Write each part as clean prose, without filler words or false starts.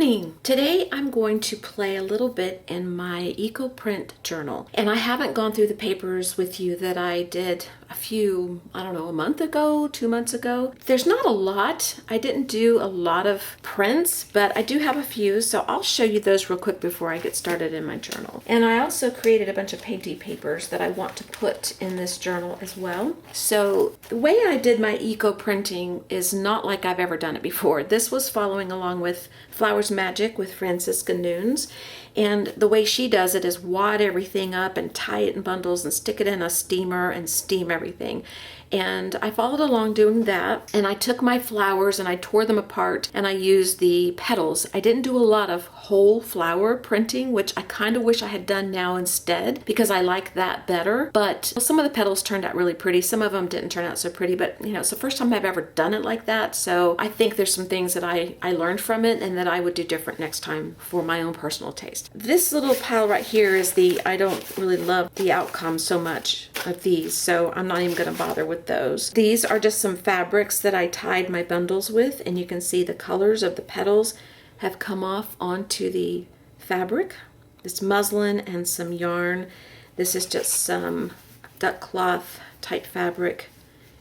morning! Today I'm going to play a little bit in my eco print journal. And I haven't gone through the papers with you that I did a month ago, 2 months ago. There's not a lot. I didn't do a lot of prints, but I do have a few, so I'll show you those real quick before I get started in my journal. And I also created a bunch of painty papers that I want to put in this journal as well. So the way I did my eco printing is not like I've ever done it before. This was following along with Flowers Magic with Francisca Nunes. And the way she does it is wad everything up and tie it in bundles and stick it in a steamer and steam everything. And I followed along doing that, and I took my flowers and I tore them apart and I used the petals. I didn't do a lot of whole flower printing, which I kind of wish I had done now instead because I like that better. But some of the petals turned out really pretty. Some of them didn't turn out so pretty, but it's the first time I've ever done it like that. So I think there's some things that I learned from it and that I would do different next time for my own personal taste. This little pile right here is I don't really love the outcome so much of these, so I'm not even going to bother with those. These are just some fabrics that I tied my bundles with, and you can see the colors of the petals have come off onto the fabric. This muslin and some yarn. This is just some duck cloth type fabric.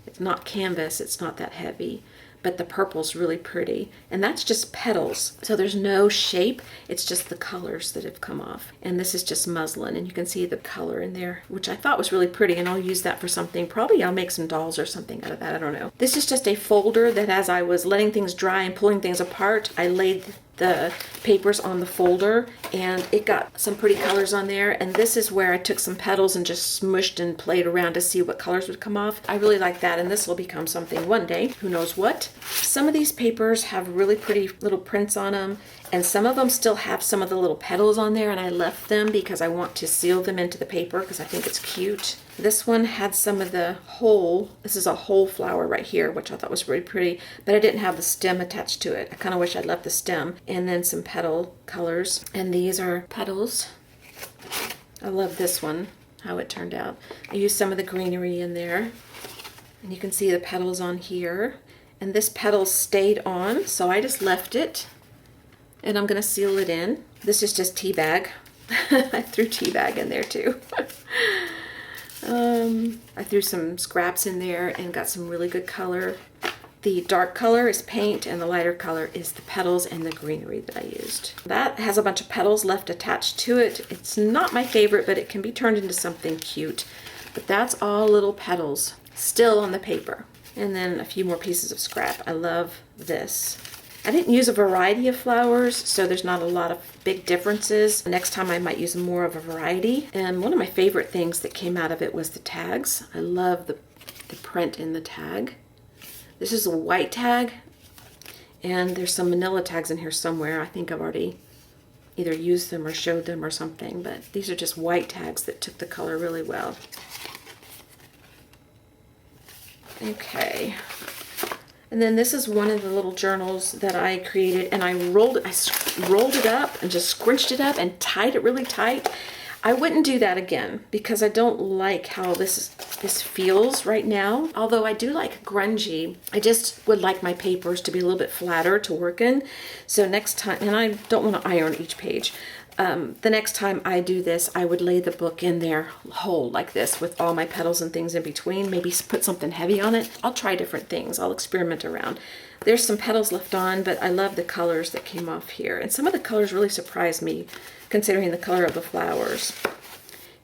It's not canvas, it's not that heavy, but the purple's really pretty. And that's just petals. So there's no shape, it's just the colors that have come off. And this is just muslin, and you can see the color in there, which I thought was really pretty, and I'll use that for something. Probably I'll make some dolls or something out of that, I don't know. This is just a folder that as I was letting things dry and pulling things apart, I laid the papers on the folder, and it got some pretty colors on there. And this is where I took some petals and just smushed and played around to see what colors would come off. I really like that, and this will become something one day, who knows what. Some of these papers have really pretty little prints on them, and some of them still have some of the little petals on there, and I left them because I want to seal them into the paper because I think it's cute. This one had some of the this is a whole flower right here, which I thought was really pretty, but I didn't have the stem attached to it. I kind of wish I'd left the stem. And then some petal colors. And these are petals. I love this one, how it turned out. I used some of the greenery in there. And you can see the petals on here. And this petal stayed on, so I just left it. And I'm going to seal it in. This is just tea bag. I threw tea bag in there too. I threw some scraps in there and got some really good color. The dark color is paint, and the lighter color is the petals and the greenery that I used. That has a bunch of petals left attached to it. It's not my favorite, but it can be turned into something cute. But that's all little petals still on the paper. And then a few more pieces of scrap. I love this. I didn't use a variety of flowers, so there's not a lot of big differences. Next time I might use more of a variety. And one of my favorite things that came out of it was the tags. I love the print in the tag. This is a white tag, and there's some manila tags in here somewhere. I think I've already either used them or showed them or something, but these are just white tags that took the color really well. Okay. And then this is one of the little journals that I created, and I rolled it up and just scrunched it up and tied it really tight. I wouldn't do that again because I don't like how this feels right now. Although I do like grungy, I just would like my papers to be a little bit flatter to work in. So next time, and I don't want to iron each page. The next time I do this, I would lay the book in there whole like this with all my petals and things in between. Maybe put something heavy on it. I'll try different things. I'll experiment around. There's some petals left on, but I love the colors that came off here. And some of the colors really surprised me considering the color of the flowers.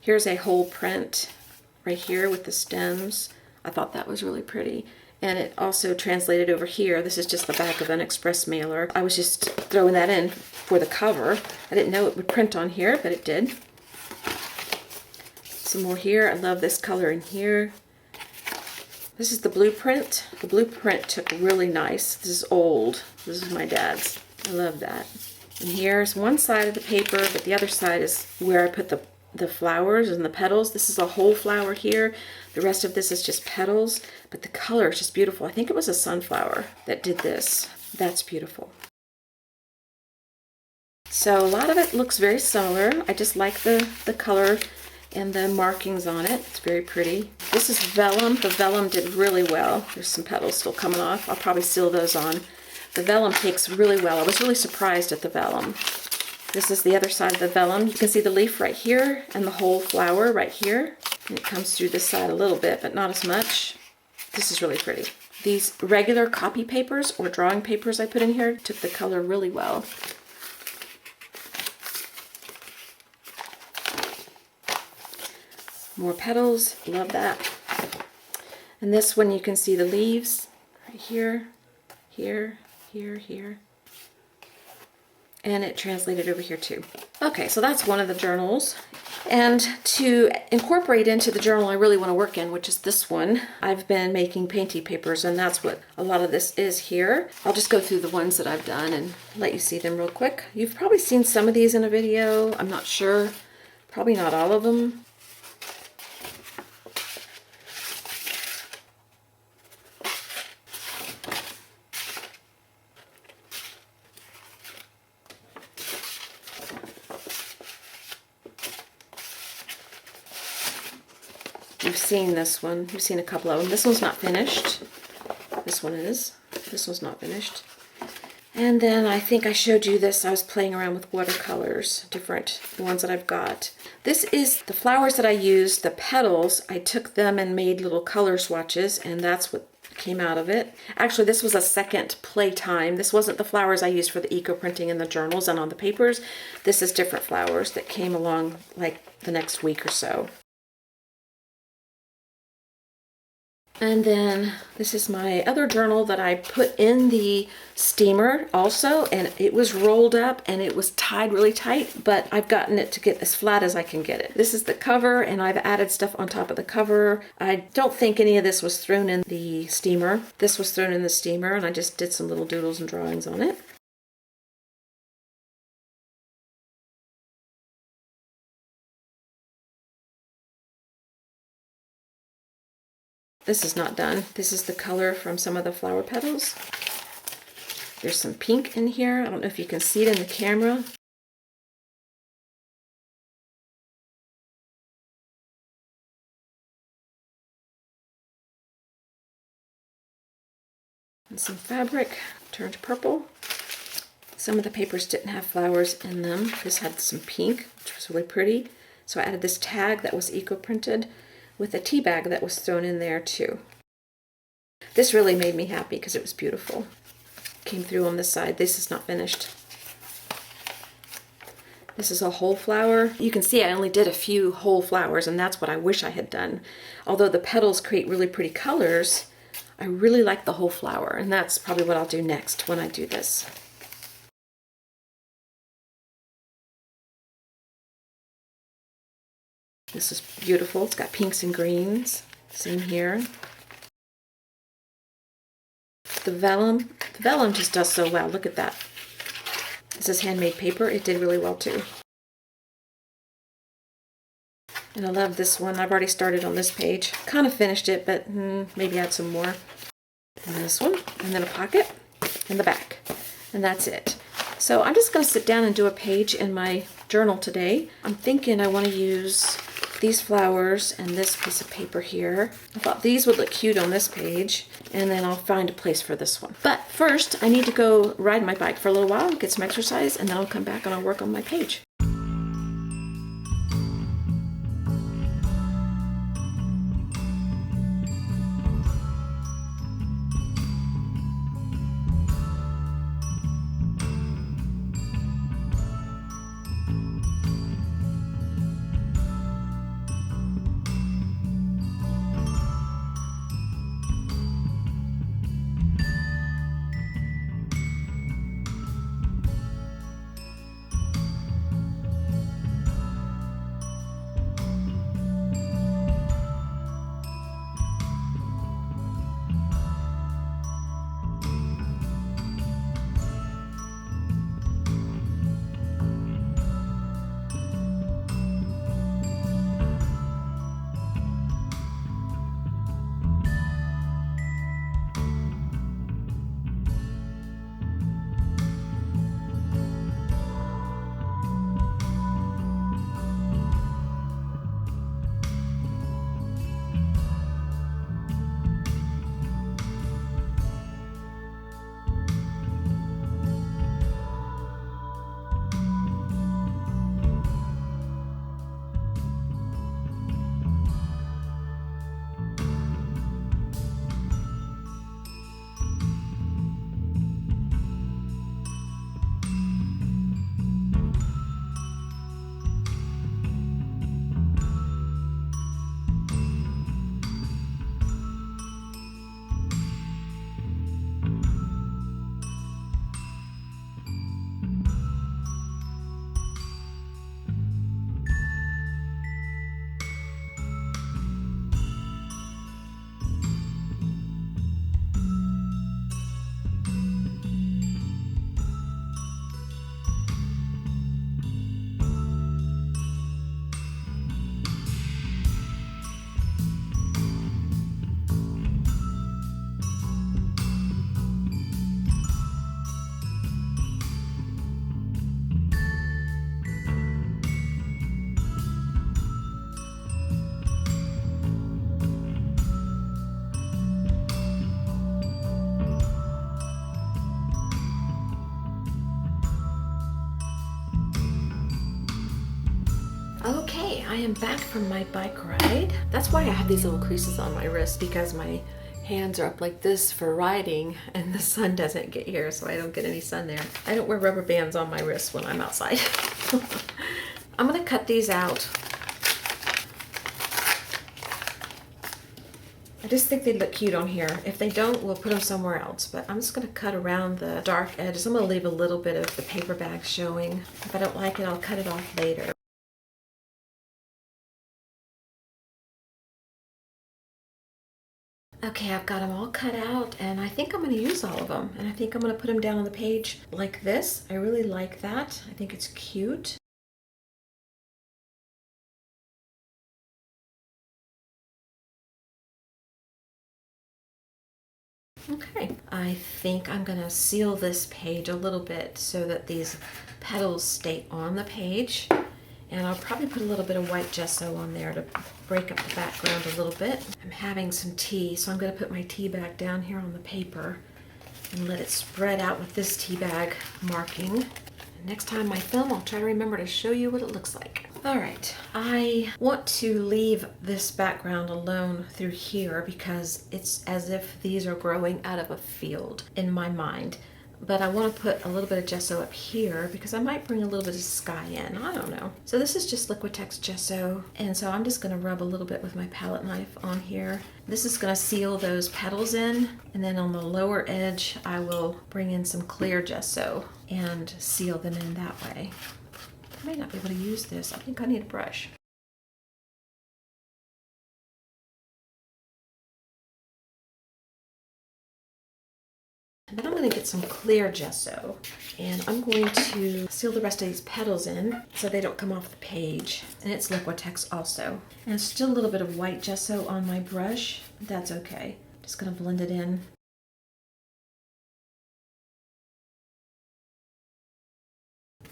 Here's a whole print right here with the stems. I thought that was really pretty. And it also translated over here. This is just the back of an express mailer. I was just throwing that in for the cover. I didn't know it would print on here, but it did. Some more here. I love this color in here. This is the blueprint. The blueprint took really nice. This is old. This is my dad's. I love that. And here's one side of the paper, but the other side is where I put the flowers and the petals. This is a whole flower here. The rest of this is just petals, but the color is just beautiful. I think it was a sunflower that did this. That's beautiful. So a lot of it looks very similar. I just like the color and the markings on it. It's very pretty. This is vellum. The vellum did really well. There's some petals still coming off. I'll probably seal those on. The vellum takes really well. I was really surprised at the vellum. This is the other side of the vellum. You can see the leaf right here and the whole flower right here. And it comes through this side a little bit, but not as much. This is really pretty. These regular copy papers or drawing papers I put in here took the color really well. More petals, love that. And this one you can see the leaves right here, here, here, here. And it translated over here too. Okay, so that's one of the journals. And to incorporate into the journal I really want to work in, which is this one, I've been making painty papers, and that's what a lot of this is here. I'll just go through the ones that I've done and let you see them real quick. You've probably seen some of these in a video. I'm not sure. Probably not all of them. You've seen this one. You've seen a couple of them. This one's not finished. This one is. This one's not finished. And then I think I showed you this. I was playing around with watercolors, different ones that I've got. This is the flowers that I used, the petals. I took them and made little color swatches, and that's what came out of it. Actually, this was a second playtime. This wasn't the flowers I used for the eco printing in the journals and on the papers. This is different flowers that came along like the next week or so. And then this is my other journal that I put in the steamer also, and it was rolled up and it was tied really tight, but I've gotten it to get as flat as I can get it. This is the cover, and I've added stuff on top of the cover. I don't think any of this was thrown in the steamer. This was thrown in the steamer, and I just did some little doodles and drawings on it. This is not done. This is the color from some of the flower petals. There's some pink in here. I don't know if you can see it in the camera. And some fabric turned purple. Some of the papers didn't have flowers in them. This had some pink, which was really pretty. So I added this tag that was eco-printed with a tea bag that was thrown in there too. This really made me happy because it was beautiful. Came through on this side. This is not finished. This is a whole flower. You can see I only did a few whole flowers, and that's what I wish I had done. Although the petals create really pretty colors, I really like the whole flower, and that's probably what I'll do next when I do this. This is beautiful. It's got pinks and greens. Same here. The vellum just does so well. Look at that. This is handmade paper. It did really well too. And I love this one. I've already started on this page. Kind of finished it, but maybe add some more. And this one, and then a pocket in the back. And that's it. So I'm just going to sit down and do a page in my journal today. I'm thinking I want to use these flowers and this piece of paper here. I thought these would look cute on this page, and then I'll find a place for this one. But first, I need to go ride my bike for a little while, get some exercise, and then I'll come back and I'll work on my page. I am back from my bike ride. That's why I have these little creases on my wrist, because my hands are up like this for riding and the sun doesn't get here, so I don't get any sun there. I don't wear rubber bands on my wrists when I'm outside. I'm gonna cut these out. I just think they look cute on here. If they don't, we'll put them somewhere else. But I'm just gonna cut around the dark edges. I'm gonna leave a little bit of the paper bag showing. If I don't like it, I'll cut it off later. Okay, I've got them all cut out, and I think I'm going to use all of them. And I think I'm going to put them down on the page like this. I really like that. I think it's cute. Okay, I think I'm going to seal this page a little bit so that these petals stay on the page. And I'll probably put a little bit of white gesso on there to break up the background a little bit. I'm having some tea, so I'm going to put my tea bag down here on the paper and let it spread out with this tea bag marking. And next time I film, I'll try to remember to show you what it looks like. All right, I want to leave this background alone through here because it's as if these are growing out of a field in my mind. But I want to put a little bit of gesso up here because I might bring a little bit of sky in. I don't know. So this is just Liquitex gesso. And so I'm just going to rub a little bit with my palette knife on here. This is going to seal those petals in. And then on the lower edge, I will bring in some clear gesso and seal them in that way. I may not be able to use this. I think I need a brush. And then I'm going to get some clear gesso, and I'm going to seal the rest of these petals in so they don't come off the page. And it's Liquitex also. And still a little bit of white gesso on my brush. That's okay. Just going to blend it in.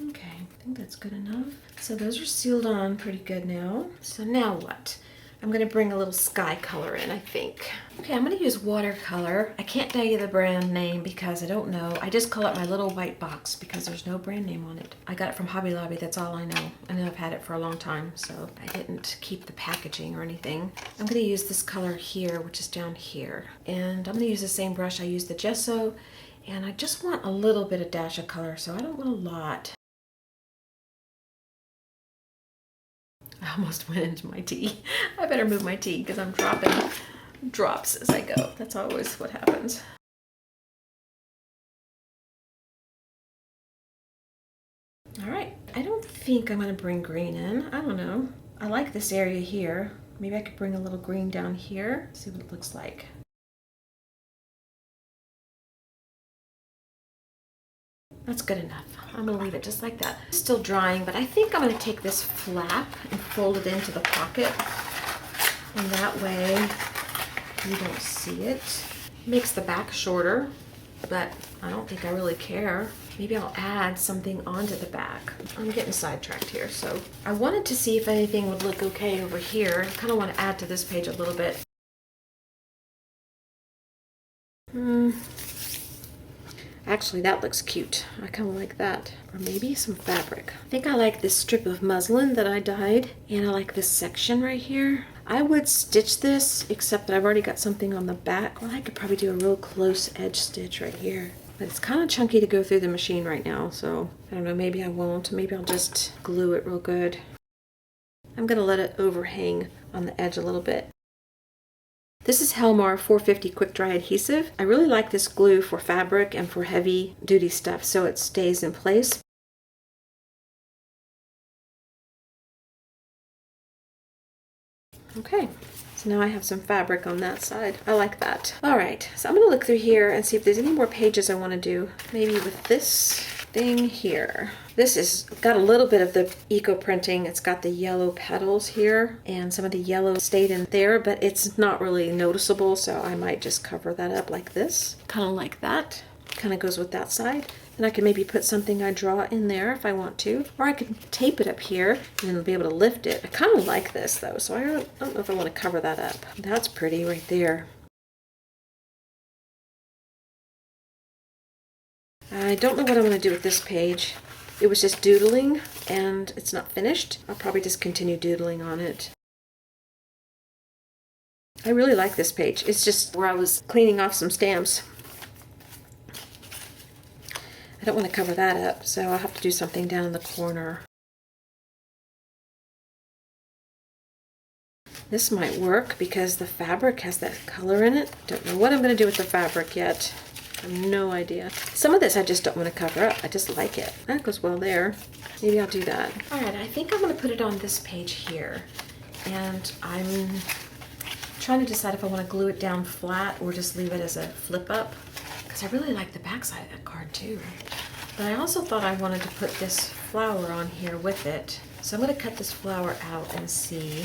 Okay, I think that's good enough. So those are sealed on pretty good now. So now what? I'm going to bring a little sky color in, I think. Okay, I'm going to use watercolor. I can't tell you the brand name because I don't know. I just call it my little white box because there's no brand name on it. I got it from Hobby Lobby, that's all I know. I know I've had it for a long time, so I didn't keep the packaging or anything. I'm going to use this color here, which is down here. And I'm going to use the same brush I used the gesso. And I just want a little bit of dash of color, so I don't want a lot. I almost went into my tea. I better move my tea because I'm dropping drops as I go. That's always what happens. All right, I don't think I'm going to bring green in. I don't know. I like this area here. Maybe I could bring a little green down here, see what it looks like. That's good enough. I'm going to leave it just like that. It's still drying, but I think I'm going to take this flap and fold it into the pocket. And that way you don't see it. Makes the back shorter, but I don't think I really care. Maybe I'll add something onto the back. I'm getting sidetracked here. So I wanted to see if anything would look okay over here. I kind of want to add to this page a little bit. Actually, that looks cute. I kind of like that. Or maybe some fabric. I think I like this strip of muslin that I dyed. And I like this section right here. I would stitch this, except that I've already got something on the back. Well, I could probably do a real close edge stitch right here. But it's kind of chunky to go through the machine right now. So, I don't know, maybe I won't. Maybe I'll just glue it real good. I'm going to let it overhang on the edge a little bit. This is Helmar 450 quick dry adhesive. I really like this glue for fabric and for heavy duty stuff so it stays in place. Okay, so now I have some fabric on that side. I like that. All right, so I'm going to look through here and see if there's any more pages I want to do. Maybe with this thing here. This has got a little bit of the eco printing. It's got the yellow petals here and some of the yellow stayed in there, but it's not really noticeable, so I might just cover that up like this. Kind of like that. Kind of goes with that side. And I can maybe put something I draw in there if I want to. Or I can tape it up here and then be able to lift it. I kind of like this though, so I don't know if I want to cover that up. That's pretty right there. I don't know what I'm going to do with this page. it was just doodling and it's not finished. I'll probably just continue doodling on it. I really like this page. It's just where I was cleaning off some stamps. I don't want to cover that up, so I'll have to do something down in the corner. This might work because the fabric has that color in it. Don't know what I'm going to do with the fabric yet. I have no idea. Some of this I just don't want to cover up. I just like it. That goes well there. Maybe I'll do that. All right, I think I'm going to put it on this page here. And I'm trying to decide if I want to glue it down flat or just leave it as a flip up. Because I really like the back side of that card too. But I also thought I wanted to put this flower on here with it. So I'm going to cut this flower out and see.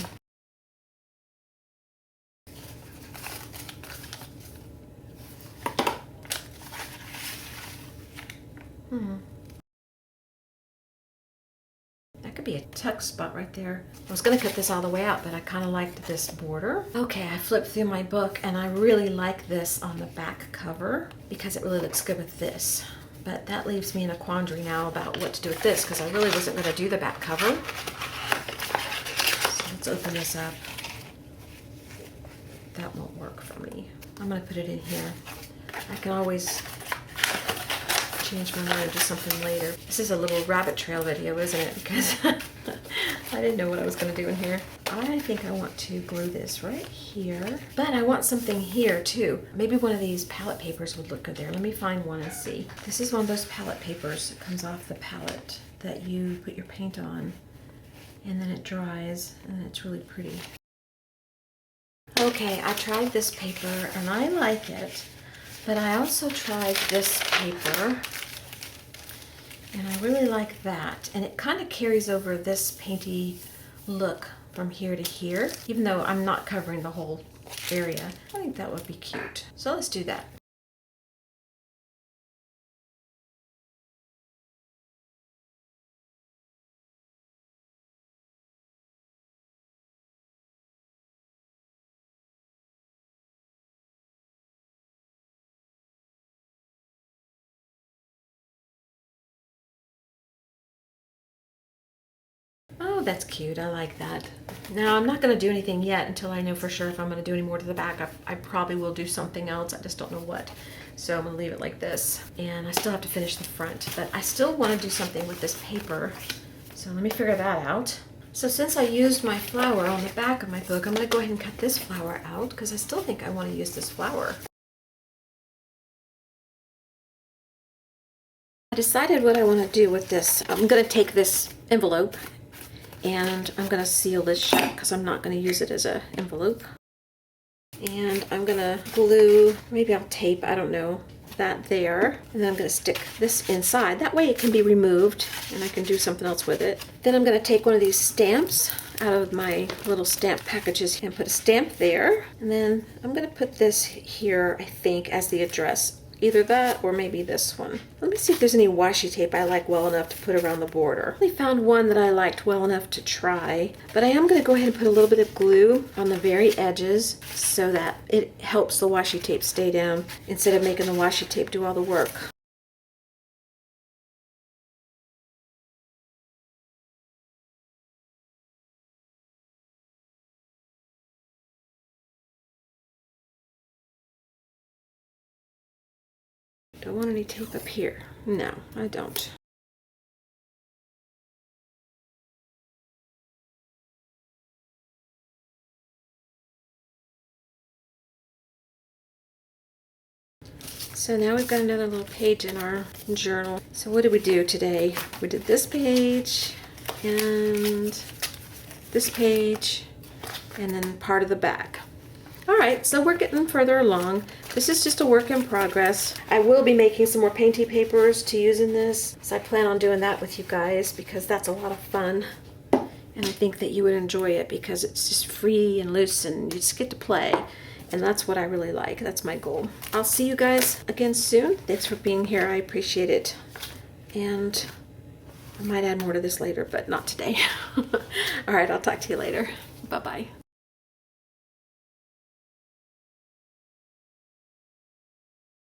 That could be a tuck spot right there. I was going to cut this all the way out, but I kind of liked this border. Okay, I flipped through my book and I really like this on the back cover because it really looks good with this. But that leaves me in a quandary now about what to do with this because I really wasn't going to do the back cover. So let's open this up. That won't work for me. I'm going to put it in here. I can always change my mind to something later. This is a little rabbit trail video, isn't it? Because I didn't know what I was going to do in here. I think I want to glue this right here, but I want something here too. Maybe one of these palette papers would look good there. Let me find one and see. This is one of those palette papers that comes off the palette that you put your paint on and then it dries and it's really pretty. Okay, I tried this paper and I like it. But I also tried this paper, and I really like that. And it kind of carries over this painty look from here to here, even though I'm not covering the whole area. I think that would be cute. So let's do that. Oh, that's cute. I like that. Now, I'm not going to do anything yet until I know for sure if I'm going to do any more to the back. I probably will do something else. I just don't know what. So I'm going to leave it like this. And I still have to finish the front. But I still want to do something with this paper. So let me figure that out. So since I used my flower on the back of my book, I'm going to go ahead and cut this flower out because I still think I want to use this flower. I decided what I want to do with this. I'm going to take this envelope and I'm going to seal this shut because I'm not going to use it as an envelope. And I'm going to glue, maybe I'll tape, I don't know, that there. And then I'm going to stick this inside. That way it can be removed and I can do something else with it. Then I'm going to take one of these stamps out of my little stamp packages and put a stamp there. And then I'm going to put this here, I think, as the address. Either that or maybe this one. Let me see if there's any washi tape I like well enough to put around the border. I found one that I liked well enough to try, but I am going to go ahead and put a little bit of glue on the very edges so that it helps the washi tape stay down instead of making the washi tape do all the work. Don't want any tape up here. No, I don't. So now we've got another little page in our journal. So what did we do today? We did this page and this page and then part of the back. All right, so we're getting further along. This is just a work in progress. I will be making some more painty papers to use in this. So I plan on doing that with you guys because that's a lot of fun. And I think that you would enjoy it because it's just free and loose and you just get to play. And that's what I really like. That's my goal. I'll see you guys again soon. Thanks for being here. I appreciate it. And I might add more to this later, but not today. All right, I'll talk to you later. Bye-bye.